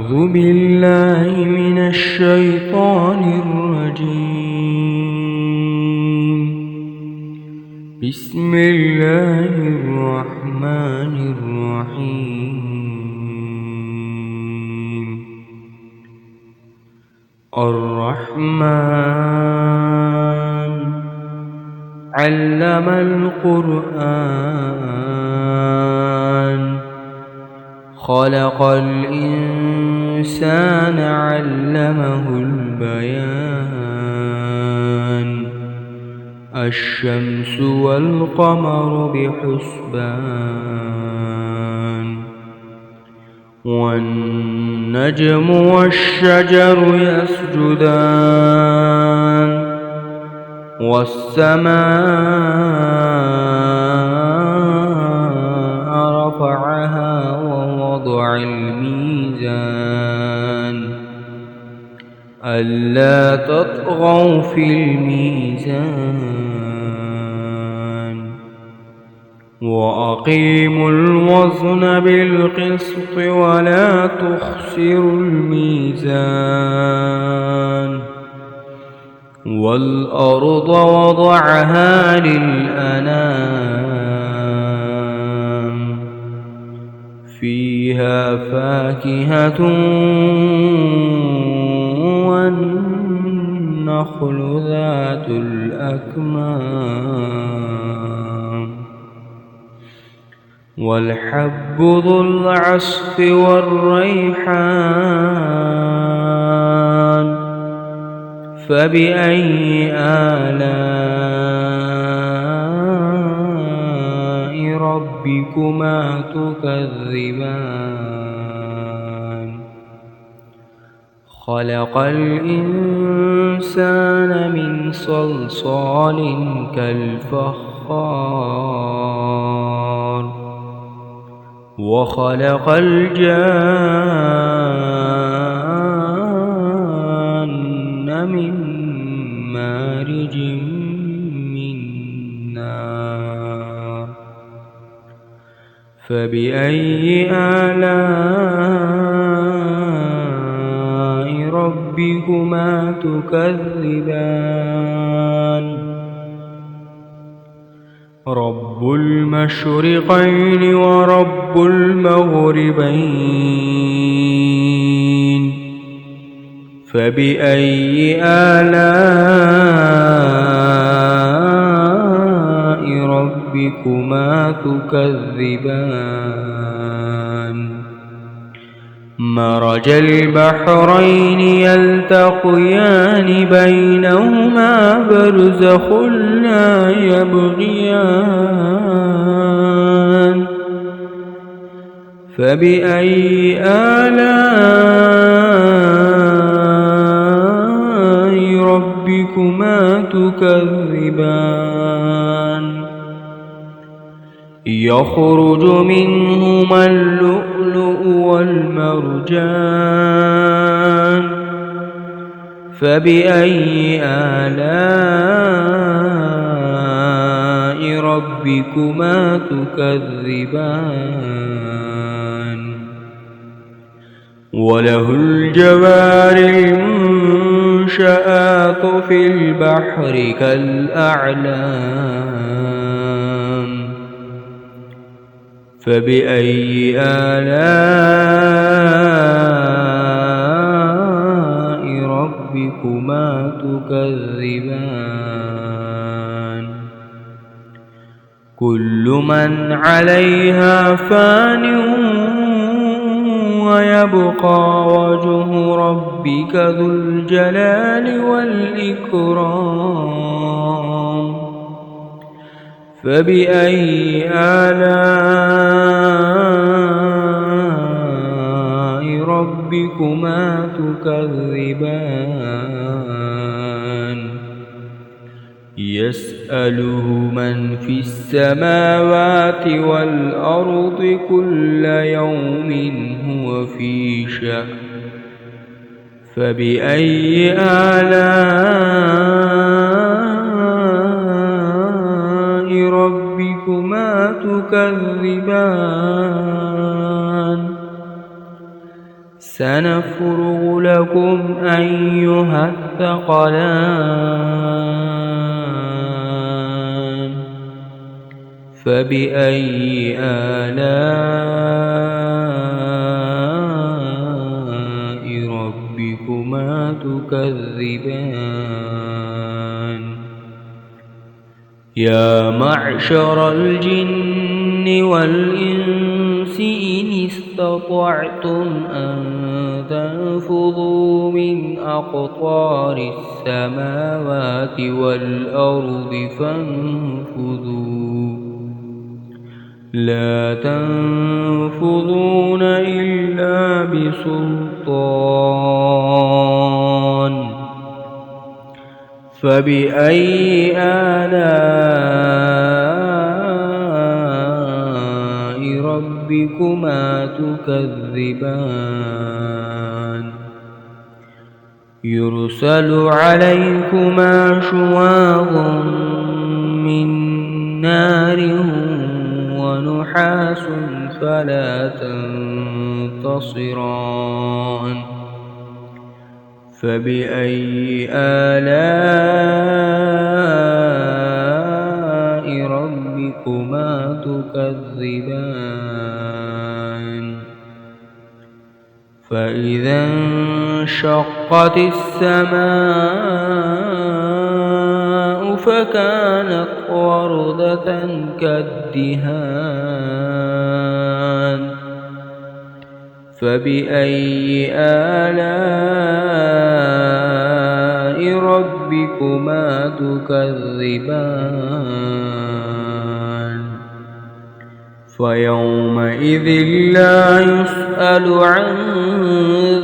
أعوذ بالله من الشيطان الرجيم. بسم الله الرحمن الرحيم. الرحمن علم القرآن خلق الإنسان علمه البيان الشمس والقمر بحسبان والنجم والشجر يسجدان والسماء رفعها ووضع الميزان ألا تطغوا في الميزان وأقيموا الوزن بالقسط ولا تخسروا الميزان والأرض وضعها للأنام فيها فاكهة والنخل ذات الأكمام والحب ذو العصف والريحان فبأي آلاء ربكما تكذبان خلق الإنسان من صلصال كالفخار وخلق الجان من مارج من نار فبأي آلاء ربكما تكذبان رب المشرقين ورب المغربين فبأي آلاء ربكما تكذبان مرج البحرين يلتقيان بينهما برزخ لا يبغيان فبأي آلاء ربكما تكذبان يخرج منهما اللؤلؤ والمرجان فبأي آلاء ربكما تكذبان وله الجوار المنشآت في البحر كالأعلام فبأي آلاء ربكما تكذبان كل من عليها فان ويبقى وجه ربك ذو الجلال والإكرام فبأي آلاء ربكما تكذبان يسأله من في السماوات والأرض كل يوم هو في شأن فبأي آلاء ربكما تكذبان سنفرغ لكم أيها الثقلان فبأي آلاء ربكما تكذبان يا معشر الجن والإنس إن استطعتم أن تنفذوا من أقطار السماوات والأرض فانفذوا لا تنفذون إلا بسلطان فبأي آلاء ربكما تكذبان يرسل عليكما شواظ من نار ونحاس فلا تنتصران فبأي آلاء ربكما تكذبان فإذا انشقت السماء فكانت وردة كالدهان فبأي آلاء ربكما تكذبان فيومئذ لا يسأل عن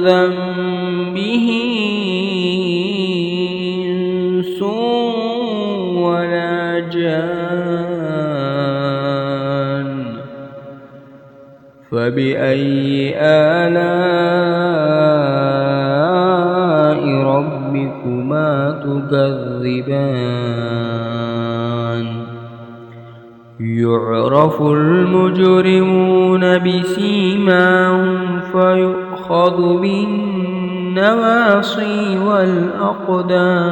ذنبه إنس ولا جان فبأي آلاء ربكما تكذبان يعرف المجرمون بسيماهم فيؤخذ بالنواصي والأقدام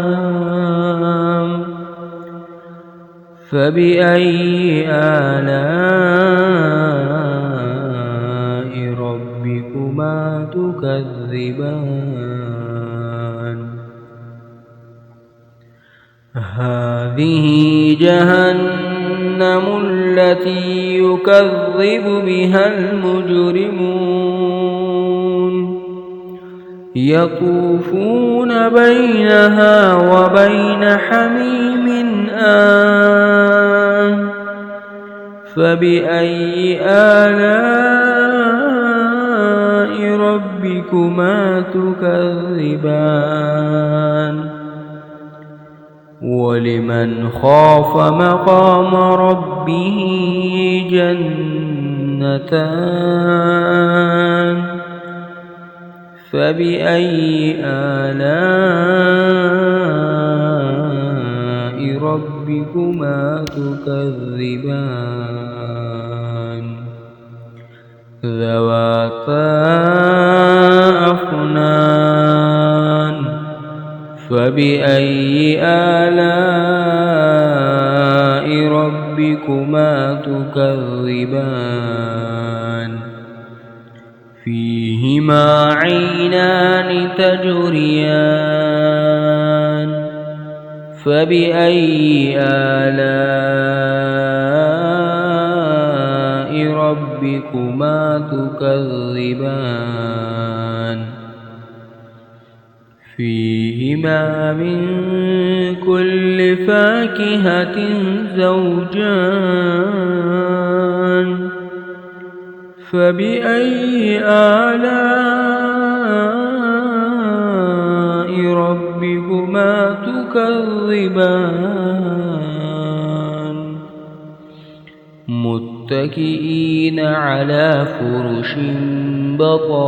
فبأي آلاء ربكما تكذبان هذه جهنم التي يكذب بها المجرمون يطوفون بينها وبين حميم آن فبأي آلاء ربكما تكذبان ولمن خاف مقام ربه جنتان فبأي آلاء ربكما تكذبان ذواتا أفنان فبأي آلاء ربكما تكذبان فيهما عينان تجريان فبأي آلاء ربكما تكذبان فيهما من كل فاكهة زوجان فبأي آلاء ربكما تكذبان متكئين على فرش بطائنها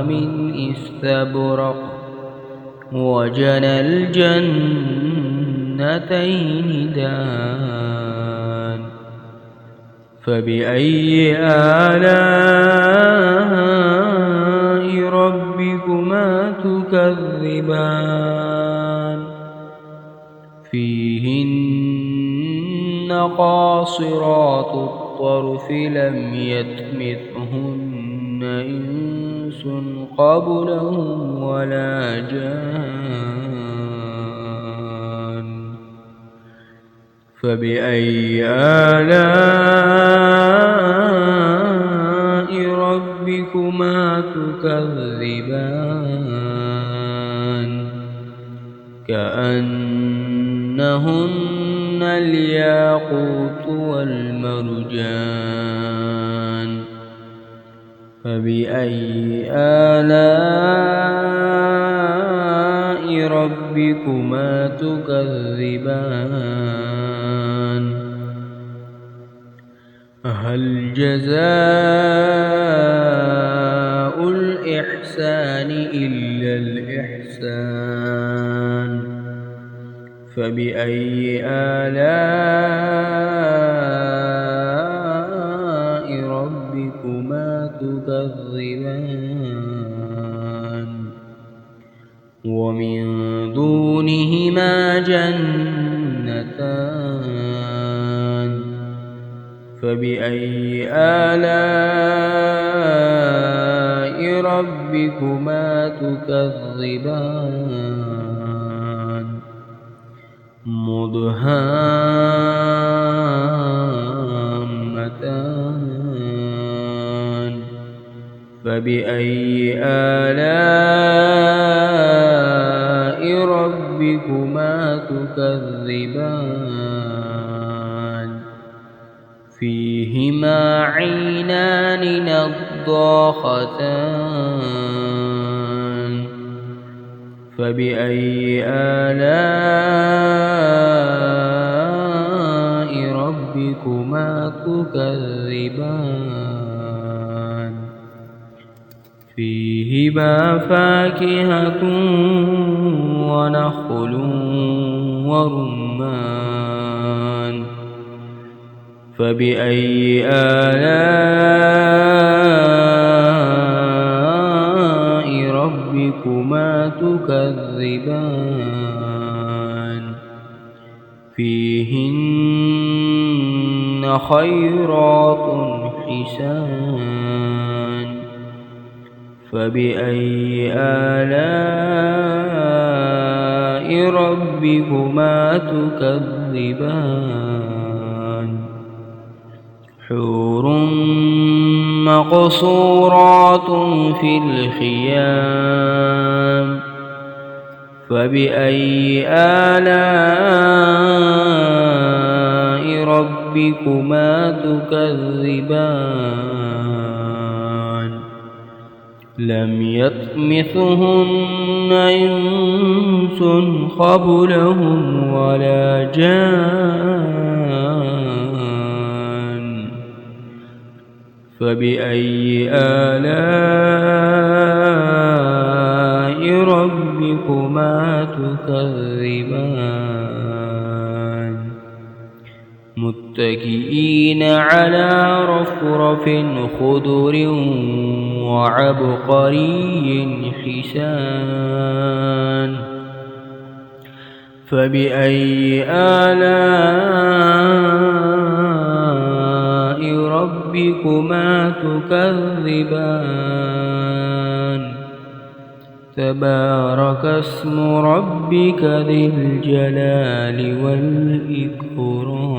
من استبرق وجنى الجنتين دان فبأي آلاء تكذبان فيهن قاصرات الطرف لم يطمثهن إنس قبلهم ولا جان فبأي آلاء ربكما تكذبان كأنهن الياقوت والمرجان فبأي آلاء ربكما تكذبان هل جزاء الإحسان إلا الإحسان فبأي آلاء ربكما تكذبان ومن دونهما جنتان فبأي آلاء ربكما تكذبان مدهامتان فبأي آلاء ربكما تكذبان فيهما عينان نضاختان فبأي آلاء ربكما تكذبان فيهما فاكهة ونخل ورمان فبأي آلاء ربكما تكذبان فيهن خيرات حسان فبأي آلاء ربكما تكذبان حور مقصورات في الخيام فبأي آلاء ربكما تكذبان لم يطمثهن إنس قبلهم ولا جان فبأي آلاء ربكما تكذبان متكئين على رفرف خضر وعبقري حسان فبأي آلاء ربكما تكذبان تبارك اسم ربك ذي الجلال والإكرام